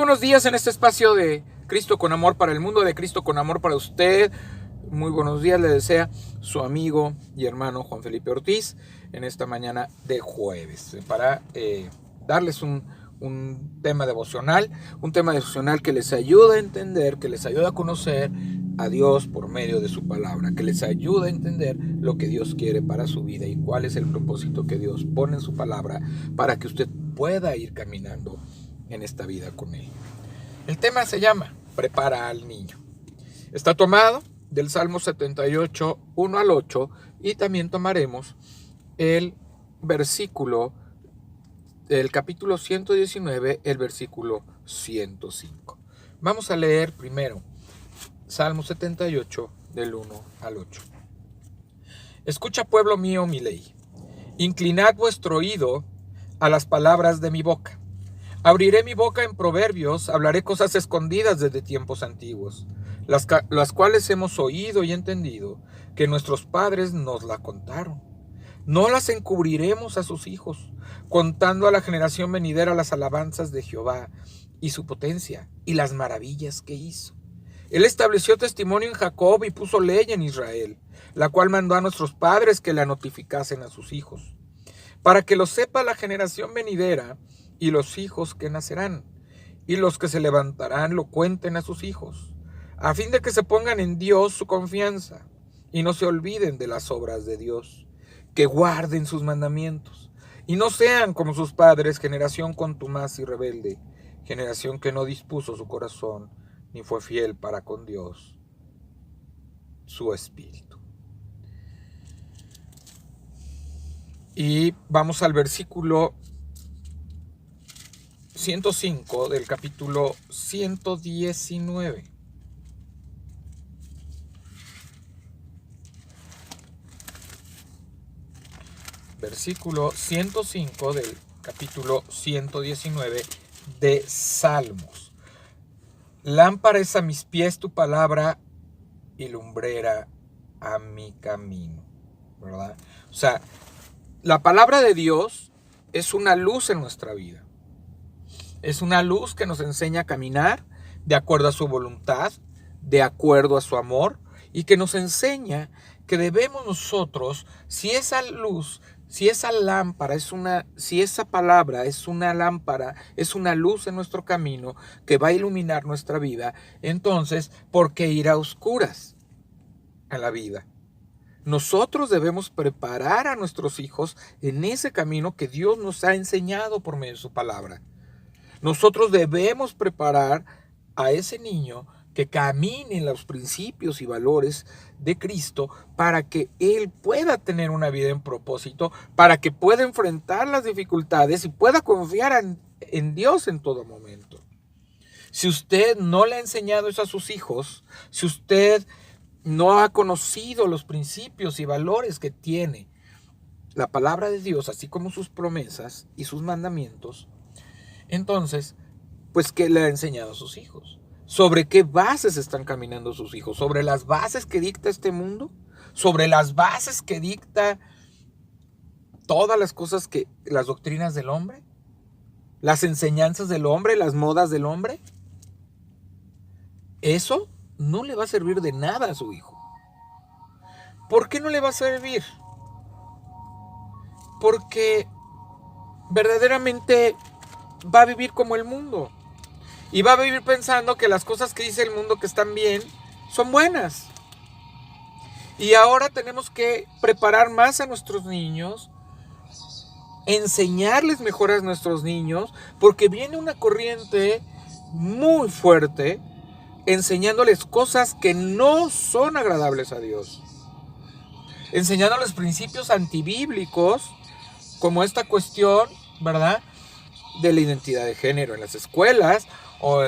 buenos días en este espacio de Cristo con amor para el mundo, de Cristo con amor para usted. Muy buenos días le desea su amigo y hermano Juan Felipe Ortiz en esta mañana de jueves para darles un tema devocional, que les ayuda a entender, que les ayuda a conocer a Dios por medio de su palabra, que les ayuda a entender lo que Dios quiere para su vida y cuál es el propósito que Dios pone en su palabra para que usted pueda ir caminando en esta vida con Él. El tema se llama Prepara al niño. Está tomado del Salmo 78, 1 al 8, y también tomaremos el versículo del capítulo 119, el versículo 105. Vamos a leer primero Salmo 78, del 1 al 8. Escucha, pueblo mío, mi ley. Inclinad vuestro oído a las palabras de mi boca. Abriré mi boca en proverbios, hablaré cosas escondidas desde tiempos antiguos, las cuales hemos oído y entendido, que nuestros padres nos la contaron. No las encubriremos a sus hijos, contando a la generación venidera las alabanzas de Jehová y su potencia y las maravillas que hizo. Él estableció testimonio en Jacob y puso ley en Israel, la cual mandó a nuestros padres que la notificasen a sus hijos, para que lo sepa la generación venidera y los hijos que nacerán, y los que se levantarán lo cuenten a sus hijos, a fin de que se pongan en Dios su confianza, y no se olviden de las obras de Dios, que guarden sus mandamientos, y no sean como sus padres, generación contumaz y rebelde, generación que no dispuso su corazón, ni fue fiel para con Dios, su espíritu. Y vamos al versículo 105 del capítulo 119. Versículo 105 del capítulo 119 de Salmos. Lámpara es a mis pies tu palabra y lumbrera a mi camino, ¿verdad? O sea, la palabra de Dios es una luz en nuestra vida. Es una luz que nos enseña a caminar de acuerdo a su voluntad, de acuerdo a su amor, y que nos enseña que debemos nosotros, si esa luz, si esa lámpara si esa palabra es una lámpara, es una luz en nuestro camino que va a iluminar nuestra vida, entonces, ¿por qué ir a oscuras en la vida? Nosotros debemos preparar a nuestros hijos en ese camino que Dios nos ha enseñado por medio de su palabra. Nosotros debemos preparar a ese niño que camine en los principios y valores de Cristo para que él pueda tener una vida en propósito, para que pueda enfrentar las dificultades y pueda confiar en Dios en todo momento. Si usted no le ha enseñado eso a sus hijos, si usted no ha conocido los principios y valores que tiene la palabra de Dios, así como sus promesas y sus mandamientos, entonces, pues, ¿qué le ha enseñado a sus hijos? ¿Sobre qué bases están caminando sus hijos? ¿Sobre las bases que dicta este mundo? ¿Sobre las bases que dicta todas las cosas las doctrinas del hombre? ¿Las enseñanzas del hombre? ¿Las modas del hombre? Eso no le va a servir de nada a su hijo. ¿Por qué no le va a servir? Porque verdaderamente va a vivir como el mundo. Y va a vivir pensando que las cosas que dice el mundo que están bien son buenas. Y ahora tenemos que preparar más a nuestros niños, enseñarles mejor a nuestros niños, porque viene una corriente muy fuerte enseñándoles cosas que no son agradables a Dios. Enseñándoles principios antibíblicos, como esta cuestión, ¿verdad?, de la identidad de género en las escuelas, o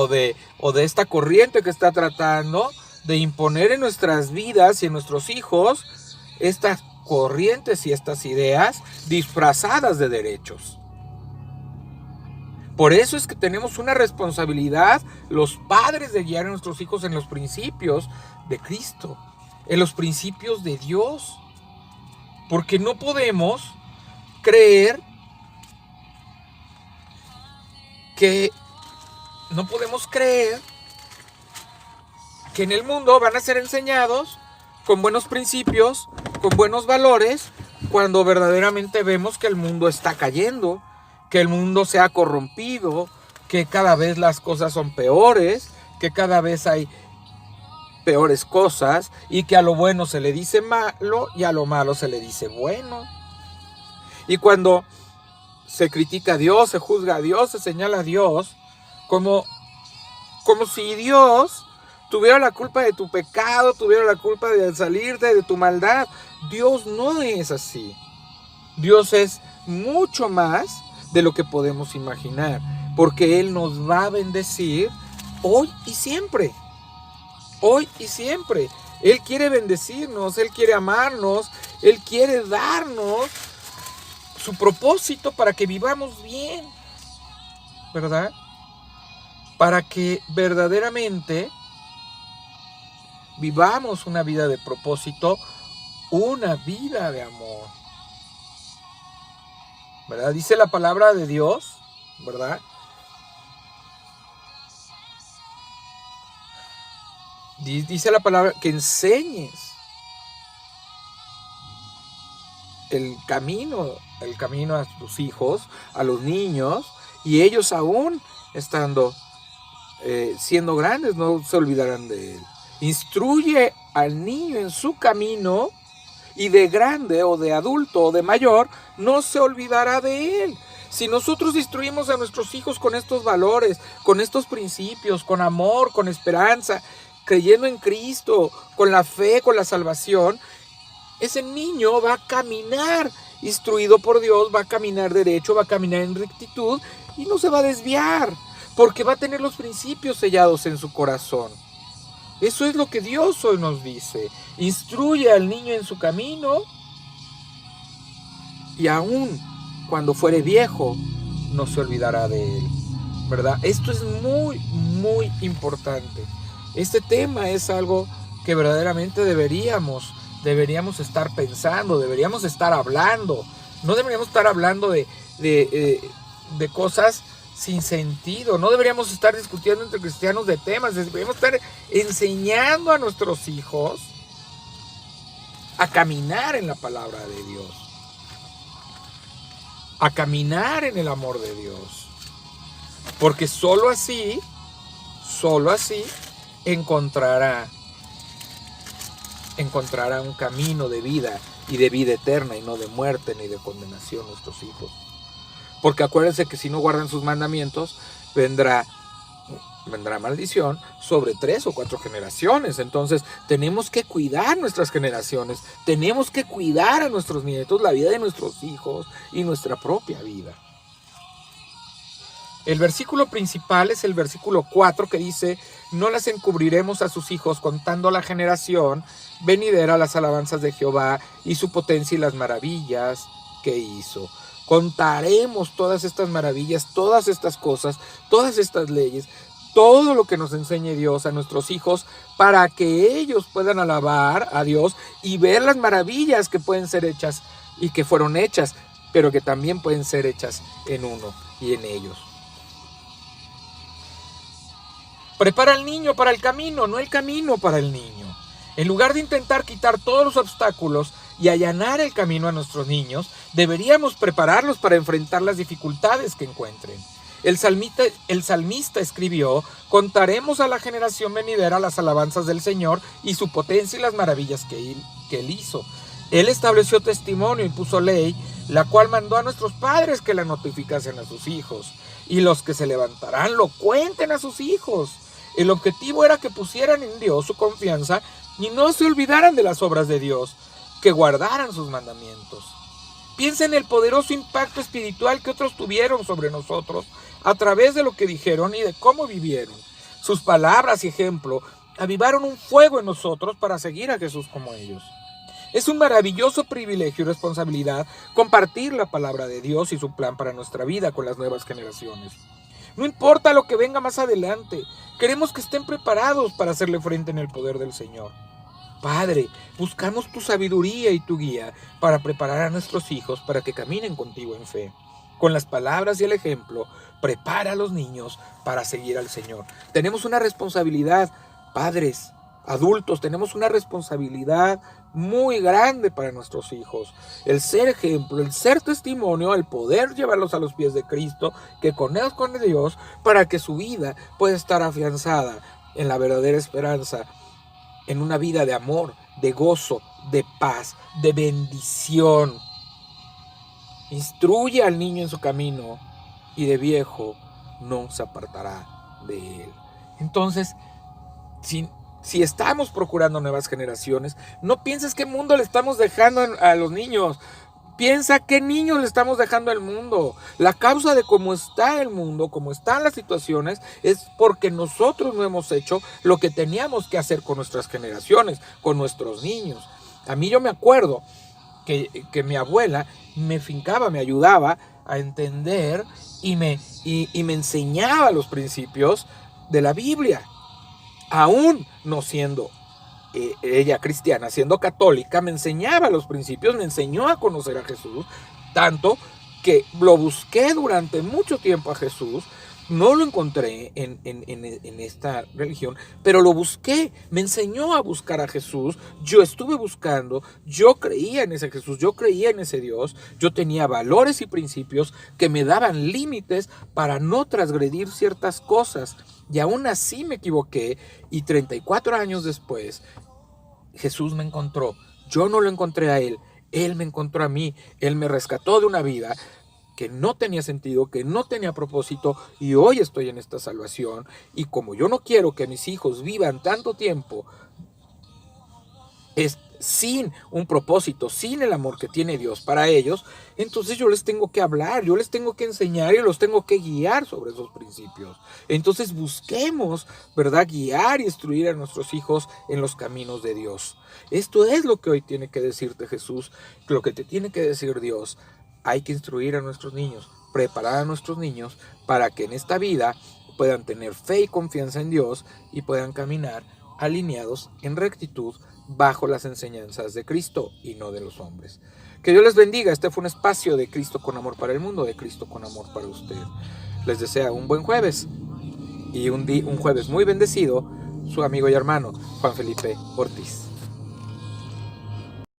de esta corriente que está tratando de imponer en nuestras vidas y en nuestros hijos estas corrientes y estas ideas disfrazadas de derechos. Por eso es que tenemos una responsabilidad los padres de guiar a nuestros hijos en los principios de Cristo, en los principios de Dios, porque no podemos creer que no podemos creer que en el mundo van a ser enseñados con buenos principios, con buenos valores, cuando verdaderamente vemos que el mundo está cayendo, que el mundo se ha corrompido, que cada vez las cosas son peores, que cada vez hay peores cosas y que a lo bueno se le dice malo y a lo malo se le dice bueno. Y cuando se critica a Dios, se juzga a Dios, se señala a Dios como si Dios tuviera la culpa de tu pecado, tuviera la culpa de salirte de tu maldad. Dios no es así. Dios es mucho más de lo que podemos imaginar, porque Él nos va a bendecir hoy y siempre. Hoy y siempre. Él quiere bendecirnos, Él quiere amarnos, Él quiere darnos su propósito para que vivamos bien, ¿verdad? Para que verdaderamente vivamos una vida de propósito, una vida de amor, ¿verdad? Dice la palabra de Dios, ¿verdad? Dice la palabra que enseñes el camino a tus hijos, a los niños, y ellos aún estando siendo grandes no se olvidarán de él. Instruye al niño en su camino y de grande o de adulto o de mayor no se olvidará de él. Si nosotros instruimos a nuestros hijos con estos valores, con estos principios, con amor, con esperanza, creyendo en Cristo, con la fe, con la salvación, ese niño va a caminar instruido por Dios, va a caminar derecho, va a caminar en rectitud y no se va a desviar, porque va a tener los principios sellados en su corazón. Eso es lo que Dios hoy nos dice. Instruye al niño en su camino y aún cuando fuere viejo no se olvidará de él, ¿verdad? Esto es muy, muy importante. Este tema es algo que verdaderamente deberíamos estar pensando, deberíamos estar hablando. No deberíamos estar hablando de cosas sin sentido. No deberíamos estar discutiendo entre cristianos de temas. Deberíamos estar enseñando a nuestros hijos a caminar en la palabra de Dios, a caminar en el amor de Dios, porque solo así encontrará un camino de vida y de vida eterna, y no de muerte ni de condenación nuestros hijos. Porque acuérdense que si no guardan sus mandamientos, vendrá maldición sobre 3 o 4 generaciones. Entonces tenemos que cuidar nuestras generaciones, tenemos que cuidar a nuestros nietos, la vida de nuestros hijos y nuestra propia vida. El versículo principal es el versículo 4, que dice: no las encubriremos a sus hijos, contando la generación venidera las alabanzas de Jehová y su potencia y las maravillas que hizo. Contaremos todas estas maravillas, todas estas cosas, todas estas leyes, todo lo que nos enseñe Dios a nuestros hijos, para que ellos puedan alabar a Dios y ver las maravillas que pueden ser hechas y que fueron hechas, pero que también pueden ser hechas en uno y en ellos. Prepara al niño para el camino, no el camino para el niño. En lugar de intentar quitar todos los obstáculos y allanar el camino a nuestros niños, deberíamos prepararlos para enfrentar las dificultades que encuentren. El salmista escribió: contaremos a la generación venidera las alabanzas del Señor y su potencia y las maravillas que Él hizo. Él estableció testimonio y puso ley, la cual mandó a nuestros padres que la notificasen a sus hijos, y los que se levantarán lo cuenten a sus hijos. El objetivo era que pusieran en Dios su confianza y no se olvidaran de las obras de Dios, que guardaran sus mandamientos. Piensa en el poderoso impacto espiritual que otros tuvieron sobre nosotros a través de lo que dijeron y de cómo vivieron. Sus palabras y ejemplo avivaron un fuego en nosotros para seguir a Jesús como ellos. Es un maravilloso privilegio y responsabilidad compartir la palabra de Dios y su plan para nuestra vida con las nuevas generaciones. No importa lo que venga más adelante, queremos que estén preparados para hacerle frente en el poder del Señor. Padre, buscamos tu sabiduría y tu guía para preparar a nuestros hijos para que caminen contigo en fe. Con las palabras y el ejemplo, prepara a los niños para seguir al Señor. Tenemos una responsabilidad, padres, adultos, tenemos una responsabilidad muy grande para nuestros hijos. El ser ejemplo, el ser testimonio, el poder llevarlos a los pies de Cristo, que conozcan a Dios, para que su vida pueda estar afianzada en la verdadera esperanza, en una vida de amor, de gozo, de paz, de bendición. Instruye al niño en su camino y de viejo no se apartará de él. Entonces, si estamos procurando nuevas generaciones, no pienses qué mundo le estamos dejando a los niños. Piensa qué niños le estamos dejando al mundo. La causa de cómo está el mundo, cómo están las situaciones, es porque nosotros no hemos hecho lo que teníamos que hacer con nuestras generaciones, con nuestros niños. A mí yo me acuerdo que mi abuela me fincaba, me ayudaba a entender y me enseñaba los principios de la Biblia. Aún no siendo ella cristiana, siendo católica, me enseñaba los principios, me enseñó a conocer a Jesús, tanto que lo busqué durante mucho tiempo a Jesús. No lo encontré en esta religión, pero lo busqué, me enseñó a buscar a Jesús. Yo estuve buscando, yo creía en ese Jesús, yo creía en ese Dios, yo tenía valores y principios que me daban límites para no transgredir ciertas cosas. Y aún así me equivoqué, y 34 años después, Jesús me encontró. Yo no lo encontré a Él me encontró a mí. Él me rescató de una vida que no tenía sentido, que no tenía propósito, y hoy estoy en esta salvación. Y como yo no quiero que mis hijos vivan tanto tiempo sin un propósito, sin el amor que tiene Dios para ellos, entonces yo les tengo que hablar, yo les tengo que enseñar y los tengo que guiar sobre esos principios. Entonces busquemos, ¿verdad?, guiar y instruir a nuestros hijos en los caminos de Dios. Esto es lo que hoy tiene que decirte Jesús, lo que te tiene que decir Dios. Hay que instruir a nuestros niños, preparar a nuestros niños para que en esta vida puedan tener fe y confianza en Dios y puedan caminar alineados en rectitud bajo las enseñanzas de Cristo y no de los hombres. Que Dios les bendiga. Este fue un espacio de Cristo con amor para el mundo, de Cristo con amor para usted. Les desea un buen jueves y un jueves muy bendecido, su amigo y hermano Juan Felipe Ortiz.